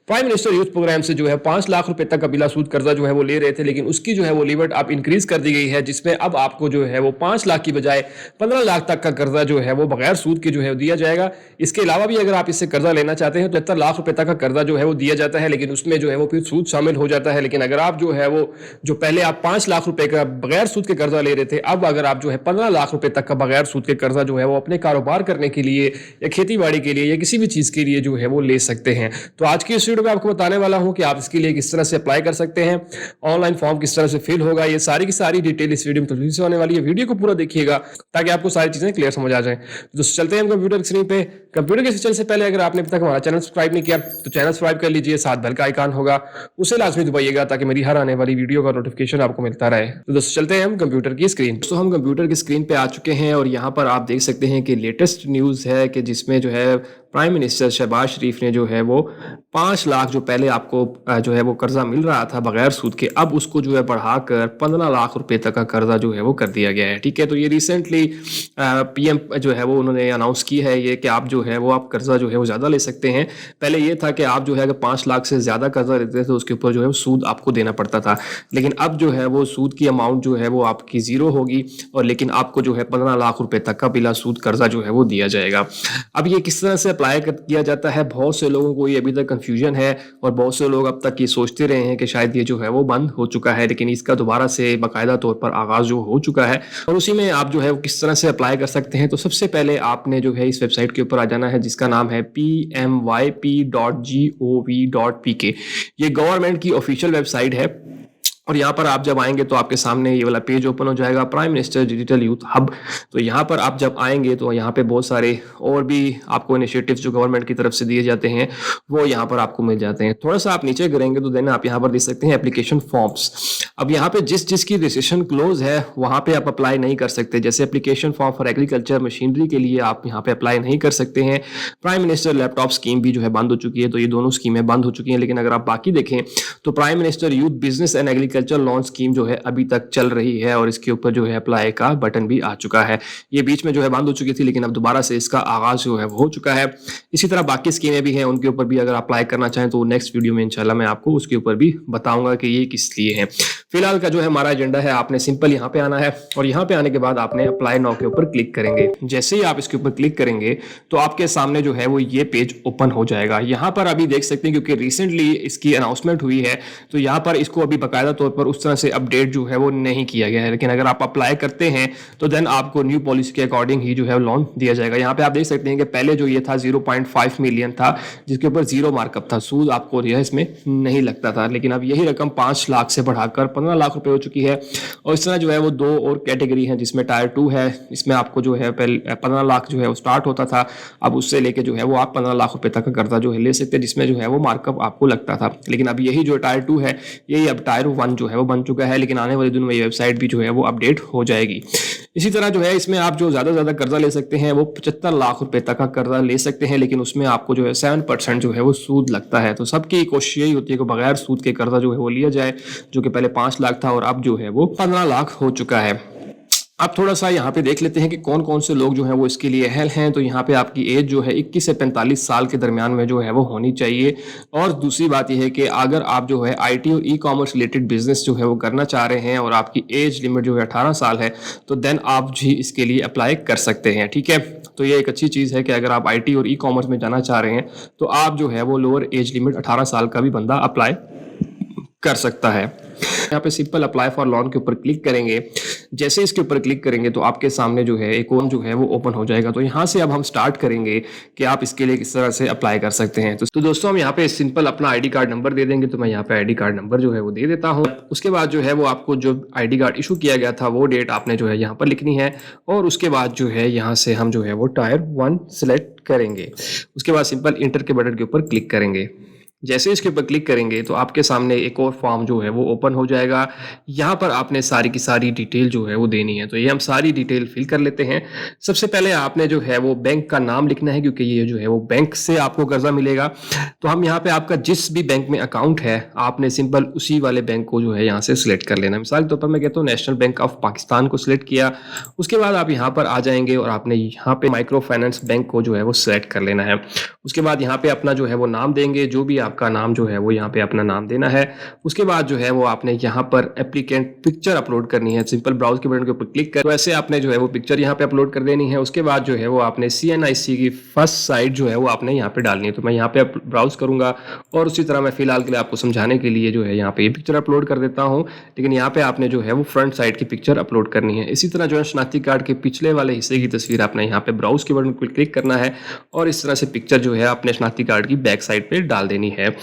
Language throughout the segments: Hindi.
प्राइम मिनिस्टर यूथ प्रोग्राम से जो है 5 लाख रुपए तक का बिला सूद कर्जा जो है वो ले रहे थे, लेकिन उसकी जो है वो लिमिट अब इंक्रीज कर दी गई है, जिसमें अब आपको जो है वो 5 लाख की बजाय 15 लाख तक का कर्जा जो है वो बगैर सूद के जो है दिया जाएगा। इसके अलावा भी अगर आप इससे कर्जा लेना चाहते हैं तो 73 लाख रुपए तक का कर्जा जो है वो दिया जाता है, लेकिन उसमें जो है वो फिर सूद शामिल हो जाता है। लेकिन अगर आप जो है वो जो पहले आप 5 लाख रुपए का बगैर सूद के कर्जा ले रहे थे, अब अगर आप जो है 15 लाख रुपए तक का बगैर सूद के कर्जा जो है वो अपने कारोबार करने के लिए या खेती बाड़ी के लिए या किसी भी चीज के लिए जो है वो ले सकते हैं। तो आज की इस वीडियो में आपको बताने वाला हूं कि आप इसके लिए किस तरह से अप्लाई कर सकते हैं, ऑनलाइन फॉर्म किस तरह से फिल होगा, ये सारी की सारी डिटेल इस वीडियो में तस्वीर से होने वाली है। वीडियो को पूरा देखिएगा ताकि आपको सारी चीजें क्लियर समझ आ जाए। तो चलते हैं हम कंप्यूटर स्क्रीन पे। कंप्यूटर के चलने से पहले अगर आपने अभी तक हमारा चैनल सब्सक्राइब नहीं किया तो चैनल सब्सक्राइब कर लीजिए, साथ बेल का आइकन होगा उसे लाजमी दबाइएगा ताकि मेरी हर आने वाली वीडियो का नोटिफिकेशन आपको मिलता रहे। तो दोस्तों चलते हैं हम कंप्यूटर की स्क्रीन। तो हम कंप्यूटर की स्क्रीन पे आ चुके हैं और यहाँ पर आप देख सकते हैं कि लेटेस्ट न्यूज़ है कि जिसमें जो है प्राइम मिनिस्टर शहबाज शरीफ ने जो है वो 5 लाख जो पहले आपको जो है वो कर्जा मिल रहा था बगैर सूद के, अब उसको जो है बढ़ाकर 15 लाख रुपए तक का कर्जा जो है वो कर दिया गया है। ठीक है, तो ये रिसेंटली पीएम जो है वो उन्होंने अनाउंस की है ये कि आप जो है वो आप कर्जा जो है वो ज़्यादा ले सकते हैं। पहले ये था कि आप जो है अगर 5 लाख से ज़्यादा कर्जा लेते थे तो उसके ऊपर जो है सूद आपको देना पड़ता था, लेकिन अब जो है वो सूद की अमाउंट जो है वो आपकी ज़ीरो होगी और लेकिन आपको जो है 15 लाख रुपए तक का बिला सूद कर्जा जो है वो दिया जाएगा। अब ये किस तरह से अप्लाई किया जाता है, बहुत से लोगों को ये अभी तक कंफ्यूजन है और बहुत से लोग अब तक ये सोचते रहे हैं कि शायद ये जो है वो बंद हो चुका है, लेकिन इसका दोबारा से बाकायदा तौर पर आगाज जो हो चुका है और उसी में आप जो है वो किस तरह से अप्लाई कर सकते हैं। तो सबसे पहले आपने जो है इस वेबसाइट के ऊपर आ जाना है जिसका नाम है pmyp.gov.pk। ये गवर्नमेंट की ऑफिशियल वेबसाइट है और यहाँ पर आप जब आएंगे तो आपके सामने ये वाला पेज ओपन हो जाएगा, prime minister digital youth hub. तो यहाँ पर आप जब आएंगे तो यहाँ पे बहुत सारे और भी आपको इनिशिएटिव्स जो गवर्नमेंट की तरफ से दिए जाते हैं वो यहाँ पर आपको मिल जाते हैं। थोड़ा सा आप नीचे करेंगे तो देन आप यहाँ पर देख सकते हैं एप्लीकेशन फॉर्म्स। अब यहाँ पे जिसकी रजिस्ट्रेशन क्लोज है वहाँ पे आप अप्लाई नहीं कर सकते। जैसे application form for agriculture machinery के लिए आप यहाँ पे अप्लाई नहीं कर सकते हैं। प्राइम मिनिस्टर लैपटॉप स्कीम भी जो है बंद हो चुकी है, तो ये दोनों स्कीमें बंद हो चुकी हैं। लेकिन अगर आप बाकी देखें तो prime minister youth business and agriculture loan scheme जो है अभी तक चल रही है और इसके ऊपर जो है अप्लाई का बटन भी आ चुका है। ये बीच में जो है बंद हो चुकी थी लेकिन अब दोबारा से इसका आगाज जो है वो हो चुका है। इसी तरह बाकी स्कीमें भी हैं, उनके ऊपर भी अगर अप्लाई करना चाहें तो नेक्स्ट वीडियो में इंशाल्लाह मैं आपको उसके ऊपर भी बताऊंगा कि ये किस लिए है। फिलहाल का जो है हमारा एजेंडा है, आपने सिंपल यहाँ पे आना है और यहाँ पे आने के बाद आपने अप्लाई नाउ के ऊपर क्लिक करेंगे। जैसे ही आप इसके ऊपर क्लिक करेंगे तो आपके सामने जो है वो ये पेज ओपन हो जाएगा। यहाँ पर अभी देख सकते हैं क्योंकि रिसेंटली इसकी अनाउंसमेंट हुई है तो यहाँ पर इसको अभी बाकायदा तौर पर उस तरह से अपडेट जो है वो नहीं किया गया है, लेकिन अगर आप अप्लाई करते हैं तो देन आपको न्यू पॉलिसी के अकॉर्डिंग ही जो है लोन दिया जाएगा। यहाँ पे आप देख सकते हैं कि पहले जो ये था 0.5 मिलियन था जिसके ऊपर जीरो मार्कअप था, सूद आपको जो है इसमें नहीं लगता था, लेकिन अब यही रकम 5 लाख से बढ़ाकर 15 लाख रुपए हो चुकी है। और इस तरह जो है वो दो और कैटेगरी है जिसमें टायर 2 है, इसमें आपको जो है पहले 15 लाख जो है वो स्टार्ट होता था, अब उससे लेके जो है वो आप 15 लाख रुपए तक का कर्जा जो है ले सकते हैं जिसमें जो है वो मार्कअप आपको लगता था। लेकिन अब यही जो टायर 2 है यही अब टायर 1 जो है वो बन चुका है, लेकिन आने वाले दिनों में ये वेबसाइट भी जो है वो अपडेट हो जाएगी। इसी तरह जो है इसमें आप जो ज्यादा कर्जा ले सकते हैं वो 75 लाख रुपए तक का कर्जा ले सकते हैं, लेकिन उसमें आपको जो है 7% जो है वो सूद लगता है। तो सबकी कोशिश यही होती है कि बगैर सूद के कर्जा जो है वो लिया जाए, जो कि पहले 5 लाख था और अब जो है वो 15 लाख हो चुका है। अब थोड़ा सा यहाँ पे देख लेते हैं कि कौन कौन से लोग जो हैं वो इसके लिए अहल हैं। तो यहाँ पे आपकी एज जो है 21 से 45 साल के दरमियान में जो है वो होनी चाहिए। और दूसरी बात यह है कि अगर आप जो है आईटी और ई कॉमर्स रिलेटेड बिजनेस जो है वो करना चाह रहे हैं और आपकी एज लिमिट जो है 18 साल है तो देन आप भी इसके लिए अप्लाई कर सकते हैं। ठीक है, तो ये एक अच्छी चीज़ है कि अगर आप IT और ई कॉमर्स में जाना चाह रहे हैं तो आप जो है वो लोअर एज लिमिट 18 साल का भी बंदा अप्लाई कर सकता है। यहाँ पे सिंपल अप्लाई फॉर लोन के ऊपर क्लिक करेंगे। जैसे इसके ऊपर क्लिक करेंगे तो आपके सामने जो है एक और जो है वो ओपन हो जाएगा। तो यहाँ से अब हम स्टार्ट करेंगे कि आप इसके लिए किस तरह से अप्लाई कर सकते हैं। तो दोस्तों हम यहाँ पे सिंपल अपना ID कार्ड नंबर दे देंगे। तो मैं यहाँ पे ID कार्ड नंबर जो है वो दे देता हूँ। उसके बाद जो है वो आपको जो ID कार्ड इशू किया गया था वो डेट आपने जो है यहाँ पर लिखनी है और उसके बाद जो है यहाँ से हम जो है वो टायर 1 सिलेक्ट करेंगे। उसके बाद सिंपल इंटर के बटन के ऊपर क्लिक करेंगे। जैसे इसके ऊपर क्लिक करेंगे तो आपके सामने एक और फॉर्म जो है वो ओपन हो जाएगा। यहाँ पर आपने सारी की सारी डिटेल जो है वो देनी है। तो ये हम सारी डिटेल फिल कर लेते हैं। सबसे पहले आपने जो है वो बैंक का नाम लिखना है क्योंकि ये जो है वो बैंक से आपको कर्जा मिलेगा। तो हम यहाँ पे आपका जिस भी बैंक में अकाउंट है आपने सिंपल उसी वाले बैंक को जो है यहाँ से सिलेक्ट कर लेना। मिसाल के तौर पर मैं कहता हूँ नेशनल बैंक ऑफ पाकिस्तान को सिलेक्ट किया। उसके बाद आप यहाँ पर आ जाएंगे और आपने यहाँ पे माइक्रो फाइनेंस बैंक को जो है वो सिलेक्ट कर लेना है। उसके बाद यहाँ पे अपना जो है वो नाम देंगे, जो भी आपका नाम जो है वो यहाँ पे अपना नाम देना है। उसके बाद जो है वो आपने यहाँ पर एप्लीकेंट पिक्चर अपलोड करनी है। सिंपल ब्राउज के बटन के ऊपर क्लिक कर वैसे आपने जो है वो पिक्चर यहाँ पे अपलोड कर देनी है। उसके बाद जो है वो आपने CNIC की फर्स्ट साइट जो है वो आपने यहाँ पे डालनी है। तो मैं यहाँ पे ब्राउज करूंगा और उसी तरह मैं फिलहाल के लिए आपको समझाने के लिए जो है यहाँ पे ये पिक्चर अपलोड कर देता हूँ, लेकिन यहाँ पे आपने जो है वो फ्रंट साइड की पिक्चर अपलोड करनी है। इसी तरह जो है शनाख्ती कार्ड के पिछले वाले हिस्से की तस्वीर आपने यहाँ पे ब्राउज के बटन पर क्लिक करना है और इस तरह से पिक्चर जो है अपने शनाख्ती कार्ड की बैक साइड पे डाल देनी है।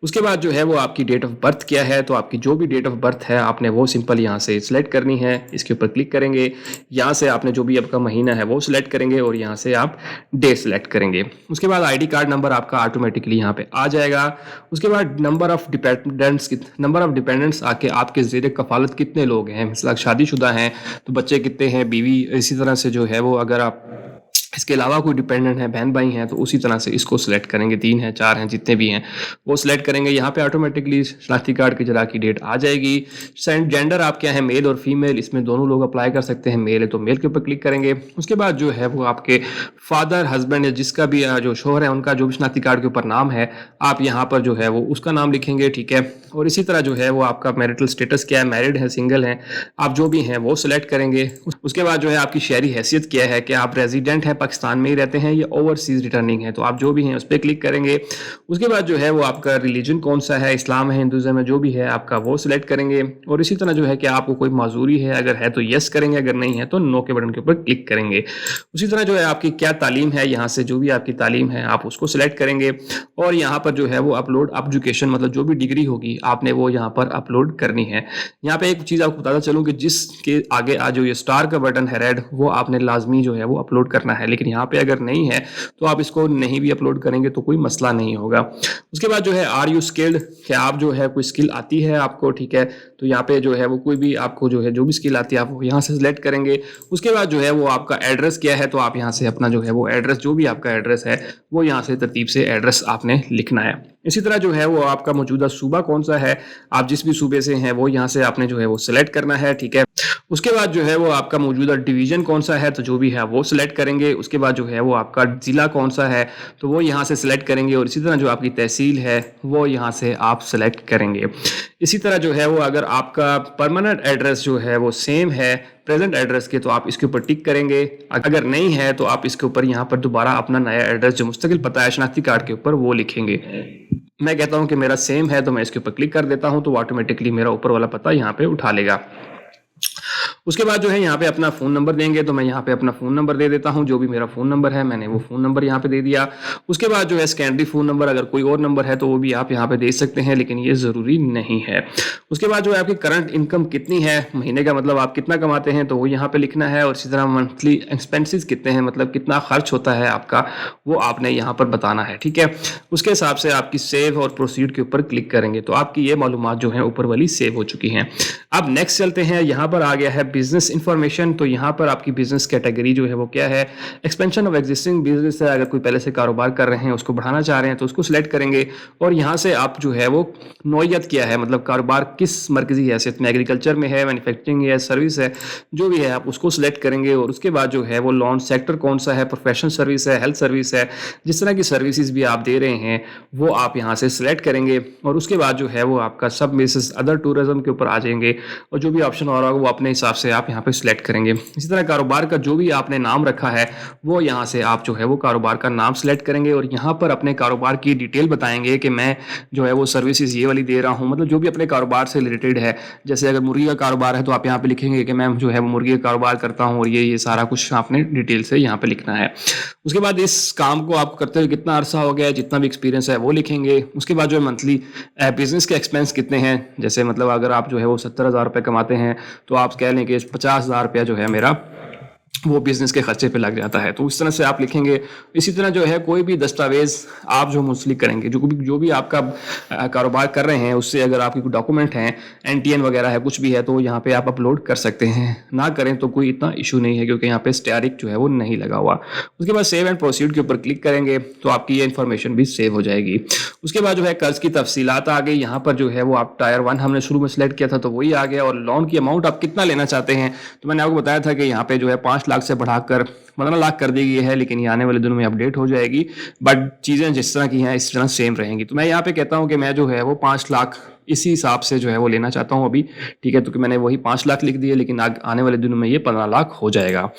उसके बाद जो है वो आपकी डेट ऑफ बर्थ क्या है, तो आपकी जो भी डेट ऑफ बर्थ है आपने वो सिंपल यहाँ से सिलेक्ट करनी है। इसके ऊपर क्लिक करेंगे, यहाँ से आपने जो भी आपका महीना है वो सिलेक्ट करेंगे और यहाँ से आप डे सिलेक्ट करेंगे। उसके बाद ID कार्ड नंबर आपका ऑटोमेटिकली यहाँ पे आ जाएगा। उसके बाद नंबर ऑफ डिपेंडेंट्स आके आपके ज़ेरे कफालत कितने लोग हैं, मतलब शादीशुदा हैं तो बच्चे कितने हैं, बीवी, इसी तरह से जो है वो अगर आप इसके अलावा कोई डिपेंडेंट है, बहन भाई हैं, तो उसी तरह से इसको सिलेक्ट करेंगे। 3 हैं, 4 हैं, जितने भी हैं वो सिलेक्ट करेंगे। यहाँ पे ऑटोमेटिकली शनाख्ती कार्ड की जरा की डेट आ जाएगी। जेंडर आप क्या है, मेल और फीमेल, इसमें दोनों लोग अप्लाई कर सकते हैं। मेल है तो मेल के ऊपर क्लिक करेंगे। उसके बाद जो है वो आपके फादर, हस्बैंड या जिसका भी जो शोहर है उनका जो भी शनाख्ती कार्ड के ऊपर नाम है आप यहाँ पर जो है वो उसका नाम लिखेंगे, ठीक है। और इसी तरह जो है वो आपका मैरिटल स्टेटस क्या है, मैरिड है, सिंगल है, आप जो भी हैं वो सिलेक्ट करेंगे। उसके बाद जो है आपकी शहरी हैसियत क्या है, कि आप रेजिडेंट हैं, पाकिस्तान में ही रहते हैं, या ओवरसीज रिटर्निंग है, तो आप जो भी हैं उस पर क्लिक करेंगे। उसके बाद जो है वो आपका रिलीजन कौन सा है, इस्लाम है, हिंदुज़म है, जो भी है आपका वो सिलेक्ट करेंगे। और इसी तरह जो है कि आपको कोई माजूरी है, अगर है तो यस करेंगे, अगर नहीं है तो नो के बटन के ऊपर क्लिक करेंगे। उसी तरह जो है आपकी क्या तालीम है, यहाँ से जो भी आपकी तालीम है आप उसको सिलेक्ट करेंगे। और यहाँ पर जो है वो अपलोड एजुकेशन, मतलब जो भी डिग्री होगी आपने वो यहाँ पर अपलोड करनी है। यहाँ पे एक चीज़ आपको बताता चलूँ कि जिसके आगे आज जो ये स्टार का बटन है रेड, वो आपने लाजमी जो है वो अपलोड करना है। लेकिन यहाँ पे अगर नहीं है तो आप इसको नहीं भी अपलोड करेंगे तो कोई मसला नहीं होगा। उसके बाद जो है आर यू स्किल्ड, क्या आप जो है कोई स्किल आती है आपको, ठीक है। तो यहाँ पे जो है वो कोई भी आपको जो है जो भी स्किल आती है आप यहाँ से सिलेक्ट करेंगे। उसके बाद जो है वो आपका एड्रेस क्या है, तो आप यहाँ से अपना जो है वो एड्रेस, जो भी आपका एड्रेस है वो यहाँ से तरतीब से एड्रेस आपने लिखना है। इसी तरह जो है वो आपका मौजूदा सूबा कौन सा है, आप जिस भी सूबे से हैं वो यहाँ से आपने जो है वो सिलेक्ट करना है, ठीक है। उसके बाद जो है वो आपका मौजूदा डिवीजन कौन सा है, तो जो भी है वो सिलेक्ट करेंगे। उसके बाद जो है वो आपका ज़िला कौन सा है तो वो यहाँ से सिलेक्ट करेंगे। और इसी तरह जो आपकी तहसील है वो यहाँ से आप सिलेक्ट करेंगे। इसी तरह जो है वो अगर आपका परमानेंट एड्रेस जो है वो सेम है प्रेजेंट एड्रेस के, तो आप इसके ऊपर टिक करेंगे। अगर नहीं है तो आप इसके ऊपर यहाँ पर दोबारा अपना नया एड्रेस जो मुस्तकिल पता है शनाख्ती कार्ड के ऊपर वो लिखेंगे। मैं कहता हूँ कि मेरा सेम है तो मैं इसके ऊपर क्लिक कर देता हूँ, तो ऑटोमेटिकली मेरा ऊपर वाला पता यहाँ पे उठा लेगा। उसके बाद जो है यहाँ पे अपना फ़ोन नंबर देंगे, तो मैं यहाँ पे अपना फ़ोन नंबर दे देता हूँ। जो भी मेरा फ़ोन नंबर है मैंने वो फ़ोन नंबर यहाँ पे दे दिया। उसके बाद जो है सेकेंडरी फ़ोन नंबर, अगर कोई और नंबर है तो वो भी आप यहाँ पे दे सकते हैं, लेकिन ये ज़रूरी नहीं है। उसके बाद जो है आपकी करंट इनकम कितनी है, महीने का मतलब आप कितना कमाते हैं तो वो यहाँ पे लिखना है। और इसी तरह मंथली एक्सपेंसेस कितने हैं, मतलब कितना खर्च होता है आपका, वो आपने यहाँ पर बताना है, ठीक है। उसके हिसाब से आपकी सेव और प्रोसीड के ऊपर क्लिक करेंगे तो आपकी ये मालूमात जो है ऊपर वाली सेव हो चुकी हैं। अब नेक्स्ट चलते हैं, यहाँ पर आ गया है बिजनेस इंफॉर्मेशन। तो यहाँ पर आपकी बिजनेस कैटेगरी जो है वो क्या है, एक्सपेंशन ऑफ एग्जिस्टिंग बिजनेस है। अगर कोई पहले से कारोबार कर रहे हैं उसको बढ़ाना चाह रहे हैं तो उसको सिलेक्ट करेंगे। और यहाँ से आप जो है वो नौयत क्या है, मतलब कारोबार किस मरकजी हैसियत में, एग्रीकल्चर में है, मैन्युफैक्चरिंग है, सर्विस है, जो भी है आप उसको सिलेक्ट करेंगे। और उसके बाद जो है वो लॉन्च सेक्टर कौन सा है, प्रोफेशनल सर्विस है, हेल्थ सर्विस है, जिस तरह की सर्विसेज भी आप दे रहे हैं वो आप यहाँ से सिलेक्ट करेंगे। और उसके बाद जो है वो आपका सब मिसेस अदर टूरिज्म के ऊपर आ जाएंगे और जो भी ऑप्शन हो रहा होगा वो अपने हिसाब से आप यहाँ पे सिलेक्ट करेंगे। इसी तरह कारोबार का जो भी आपने नाम रखा है वो यहाँ से आप जो है वो कारोबार का नाम सिलेक्ट करेंगे। और यहाँ पर अपने कारोबार की डिटेल बताएंगे कि मैं जो है वो सर्विसेज ये वाली दे रहा हूँ, मतलब जो भी अपने कारोबार से रिलेटेड है। जैसे अगर मुर्गी का कारोबार है तो आप यहाँ पे लिखेंगे कि मैं जो है वो मुर्गी का कारोबार करता हूँ, और ये सारा कुछ आपने डिटेल से यहाँ पे लिखना है। उसके बाद इस काम को आपको करते हुए कितना अरसा हो गया है, जितना भी एक्सपीरियंस है वो लिखेंगे। उसके बाद जो है मंथली बिजनेस के एक्सपेंस कितने हैं, जैसे मतलब अगर आप जो है वो 70,000 रुपये कमाते हैं तो आप कह लें कि 50,000 रुपया जो है मेरा वो बिज़नेस के खर्चे पे लग जाता है, तो उस तरह से आप लिखेंगे। इसी तरह जो है कोई भी दस्तावेज़ आप जो मुंसलिक करेंगे, जो भी आपका कारोबार कर रहे हैं उससे अगर आपके कोई डॉक्यूमेंट हैं, NTN वगैरह है, कुछ भी है, तो यहाँ पे आप अपलोड कर सकते हैं। ना करें तो कोई इतना इशू नहीं है क्योंकि यहाँ पे स्टेरिक जो है वो नहीं लगा हुआ। उसके बाद सेव एंड प्रोसीड के ऊपर क्लिक करेंगे तो आपकी ये इन्फॉर्मेशन भी सेव हो जाएगी। उसके बाद जो है कर्ज की तफसीलात आ गई। यहाँ पर जो है वो आप टायर 1 हमने शुरू में सिलेक्ट किया था तो वही आ गया। और लोन की अमाउंट आप कितना लेना चाहते हैं, तो मैंने आपको बताया था कि यहाँ पे जो है 5 लाख से बढ़ाकर 15 लाख कर दी गई है, लेकिन ये आने वाले दिनों में अपडेट हो जाएगी। बट चीज़ें जिस तरह की हैं इस तरह सेम रहेंगी। तो मैं यहाँ पे कहता हूँ कि मैं जो है वो 5 लाख इसी हिसाब से जो है वो लेना चाहता हूँ अभी, ठीक है। तो कि मैंने वही 5 लाख लिख दिए, लेकिन आने वाले दिनों में ये 15 लाख हो जाएगा।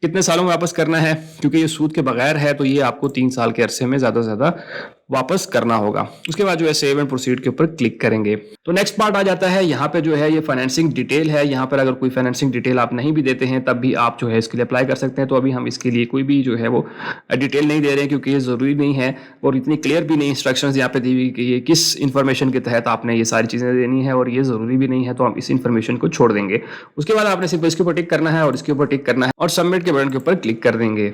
कितने सालों में वापस करना है, क्योंकि ये सूद के बगैर है तो ये आपको 3 साल के अरसे में ज़्यादा से ज़्यादा वापस करना होगा। उसके बाद जो है सेव एंड प्रोसीड के ऊपर क्लिक करेंगे। तो नेक्स्ट पार्ट आ जाता है, यहाँ पे जो है ये फाइनेंसिंग डिटेल है। यहाँ पर अगर कोई फाइनेंसिंग डिटेल आप नहीं भी देते हैं तब भी आप जो है इसके लिए अप्लाई कर सकते हैं। तो अभी हम इसके लिए कोई भी जो है वो डिटेल नहीं दे रहे हैं, क्योंकि ये ज़रूरी नहीं है और इतनी क्लियर भी नहीं इंस्ट्रक्शंस यहाँ पे दी हुई कि ये किस इन्फॉर्मेशन के तहत आपने ये सारी चीज़ें देनी है, और ये ज़रूरी भी नहीं है, तो हम इस इन्फॉर्मेशन को छोड़ देंगे। उसके बाद आपने सिंपल इसके ऊपर टिक करना है और इसके ऊपर टिक करना है और सबमिट के बटन के ऊपर क्लिक कर देंगे।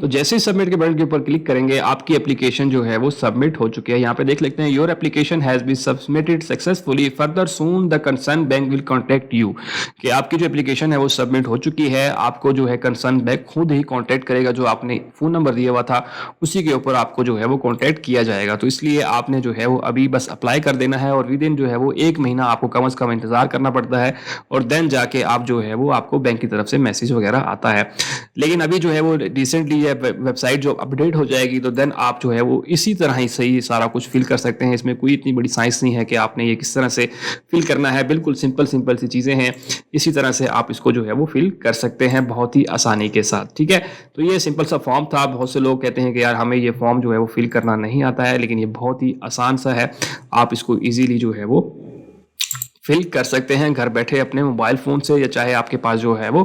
तो जैसे ही सबमिट के बटन के ऊपर क्लिक करेंगे आपकी एप्लीकेशन जो है वो सबमिट हो चुकी है। यहाँ पे देख लेते हैं, your application has been submitted successfully, further soon the concern bank will contact you. कि आपकी जो एप्लीकेशन है वो सबमिट हो चुकी है, आपको जो है कंसर्न बैंक खुद ही कॉन्टेक्ट करेगा। जो आपने फोन नंबर दिया हुआ था उसी के ऊपर आपको जो है वो कॉन्टेक्ट किया जाएगा। तो इसलिए आपने जो है वो अभी बस अप्लाई कर देना है और विद इन जो है वो 1 महीना आपको कम से कम इंतजार करना पड़ता है, और देन जाके आप जो है वो आपको बैंक की तरफ से मैसेज वगैरह आता है। लेकिन अभी जो है वो रिसेंटली ये वेबसाइट जो अपडेट हो जाएगी तो देन आप जो है वो इसी तरह ही सही सारा कुछ फिल कर सकते हैं। इसमें कोई इतनी बड़ी साइंस नहीं है कि आपने ये किस तरह से फिल करना है, बिल्कुल सिंपल सी चीज़ें हैं। इसी तरह से आप इसको जो है वो फिल कर सकते हैं बहुत ही आसानी के साथ, ठीक है। तो ये सिंपल सा फॉर्म था। बहुत से लोग कहते हैं कि यार हमें ये फॉर्म जो है वो फिल करना नहीं आता है, लेकिन ये बहुत ही आसान सा है। आप इसको ईजीली जो है वो फिल कर सकते हैं घर बैठे अपने मोबाइल फ़ोन से, या चाहे आपके पास जो है वो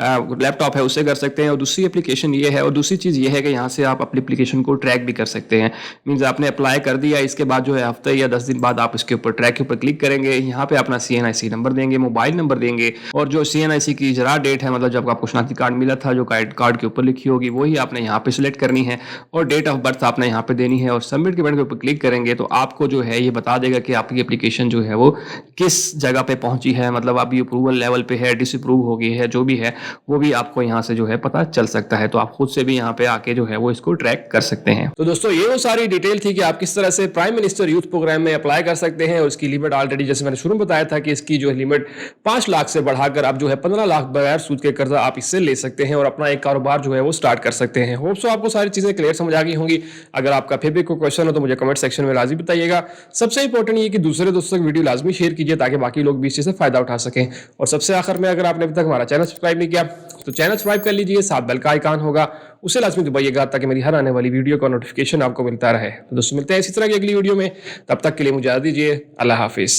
लैपटॉप है उससे कर सकते हैं। और दूसरी एप्लीकेशन ये है, और दूसरी चीज़ ये है कि यहाँ से आप अपनी एप्लीकेशन को ट्रैक भी कर सकते हैं। मीन्स आपने अप्लाई कर दिया, इसके बाद जो है हफ्ते या 10 दिन बाद आप इसके ऊपर ट्रैक के ऊपर क्लिक करेंगे। यहाँ पे अपना CNIC नंबर देंगे, मोबाइल नंबर देंगे, और जो CNIC की जरा डेट है, मतलब जब आपको शनाख्ती कार्ड मिला था जो कार्ड के ऊपर लिखी होगी वही आपने यहाँ पे सिलेक्ट करनी है, और डेट ऑफ बर्थ आपने यहाँ पे देनी है। और सबमिट के बटन के ऊपर क्लिक करेंगे तो आपको जो है ये बता देगा कि आपकी एप्लीकेशन जो है वो किस जगह पे पहुंची है, मतलब अभी अप्रूवल लेवल पे है, डिसअप्रूव हो गई है, जो भी है वो भी आपको यहाँ से जो है पता चल सकता है। तो आप खुद से भी यहाँ पे आके जो है वो इसको ट्रैक कर सकते हैं। तो दोस्तों ये वो सारी डिटेल थी कि आप किस तरह से प्राइम मिनिस्टर यूथ प्रोग्राम में अप्लाई कर सकते हैं। और उसकी लिमिट ऑलरेडी जैसे मैंने शुरू में बताया था कि इसकी जो लिमिट 5 लाख से बढ़ाकर अब जो है 15 लाख बगैर सूद के कर्जा आप इससे ले सकते हैं और अपना एक कारोबार जो है वो स्टार्ट कर सकते हैं। होप सो आपको सारी चीजें क्लियर समझ आ गई होंगी। अगर आपका फिर भी कोई क्वेश्चन हो तो मुझे कमेंट सेक्शन में लाजमी बताइएगा। सबसे इंपॉर्टेंट ये कि दूसरे दोस्तों तक वीडियो लाजमी शेयर कीजिए ताकि बाकी लोग भी इस चीज से फायदा उठा सकें। और सबसे आखिर में, अगर आपने अभी तक हमारा चैनल सब्सक्राइब नहीं किया तो चैनल सब्सक्राइब कर लीजिए, साथ बेल का आइकन होगा उसे लाजमी दबाइएगा ताकि मेरी हर आने वाली वीडियो का नोटिफिकेशन आपको मिलता रहे। तो दोस्तों मिलते हैं इसी तरह की अगली वीडियो में, तब तक के लिए मुझे इजाज़त दीजिए। अल्लाह हाफिज।